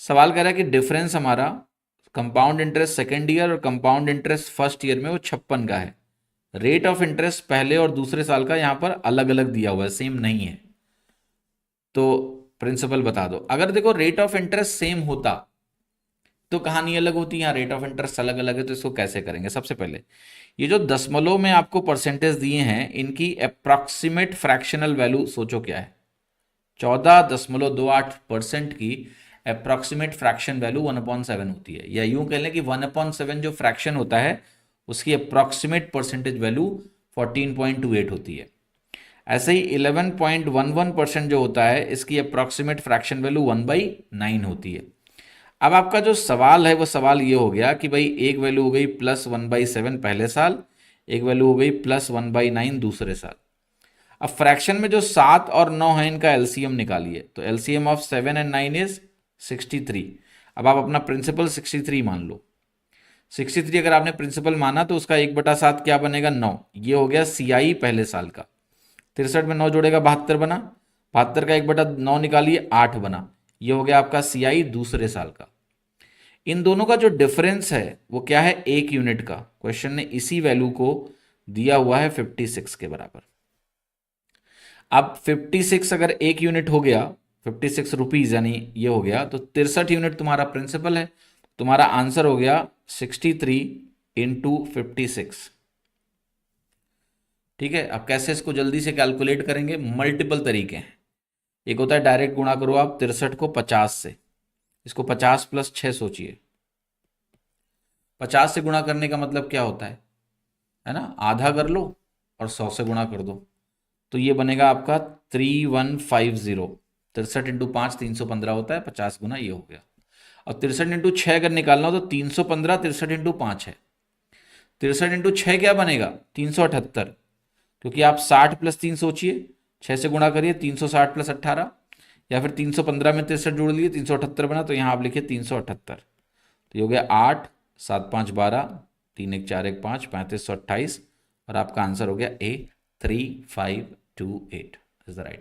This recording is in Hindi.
सवाल कह रहा है कि डिफरेंस हमारा कंपाउंड इंटरेस्ट सेकेंड ईयर और कंपाउंड इंटरेस्ट फर्स्ट ईयर में वो 56 का है। रेट ऑफ इंटरेस्ट पहले और दूसरे साल का यहाँ पर अलग अलग दिया हुआ है, सेम नहीं है। तो प्रिंसिपल बता दो। अगर देखो रेट ऑफ इंटरेस्ट सेम होता तो कहानी अलग होती है, यहाँ रेट ऑफ इंटरेस्ट अलग अलग है, तो इसको कैसे करेंगे? सबसे पहले ये जो दशमलव में आपको परसेंटेज दिए हैं इनकी अप्रॉक्सीमेट फ्रैक्शनल वैल्यू सोचो क्या है। 14.28% की अप्रॉक्सीमेट फ्रैक्शन वैल्यू 1/7 होती है, या यूं कह लें कि 1/7 जो फ्रैक्शन होता है उसकी अप्रॉक्सीमेट परसेंटेज वैल्यू 14.28 होती है। ऐसे ही 11.11% जो होता है इसकी अप्रॉक्सीमेट फ्रैक्शन वैल्यू 1/9 होती है। अब आपका जो सवाल है वो सवाल ये हो गया कि भाई एक वैल्यू हो गई +1/7 पहले साल, एक वैल्यू हो गई +1/9 दूसरे साल। अब फ्रैक्शन में जो 7 और 9 है इनका एलसीएम निकालिए, तो एलसीएम ऑफ 7 एंड 9 इज 63। अब आप अपना प्रिंसिपल 63 मान लो। 63 अगर आपने प्रिंसिपल माना तो उसका 1/7 क्या बनेगा? 9। ये हो गया सीआई पहले साल का। 63 में 9 जोड़ेगा 72 बना, 72 का 1/9 निकालिए 8 बना। ये हो गया आपका सीआई दूसरे साल का। इन दोनों का जो डिफरेंस है वो क्या है? 1 यूनिट का। क्वेश्चन ने इसी वैल्यू को दिया हुआ है 56 के बराबर। अब 56 अगर 1 यूनिट हो गया, 56 रुपीज यानी ये हो गया, तो 63 यूनिट तुम्हारा प्रिंसिपल है। तुम्हारा आंसर हो गया 63 इंटू 56। ठीक है, अब कैसे इसको जल्दी से कैलकुलेट करेंगे? मल्टीपल तरीके हैं। एक होता है डायरेक्ट गुणा करो आप 63 को 50 से, इसको 50 + 6 सोचिए। 50 से गुणा करने का मतलब क्या होता है ना? आधा कर लो और 100 से गुणा कर दो, तो ये बनेगा आपका 3150। 63 इंटू 5 315 होता है, 50 गुना ये हो गया। और 63 इंटू 6 अगर निकालना हो तो 315 63 इंटू 5 है। 63 इंटू 6 क्या बनेगा? 378, क्योंकि आप 60 + 3 सोचिए, 6 से गुणा करिए 360 + 18, या फिर 315 में 63 जोड़ लिए 378 बना, तो यहाँ आप लिखिए 378। तो ये हो गया 8 7 5 12 3 1 4 1 5 3528, और आपका आंसर हो गया A 3528 इज द राइट।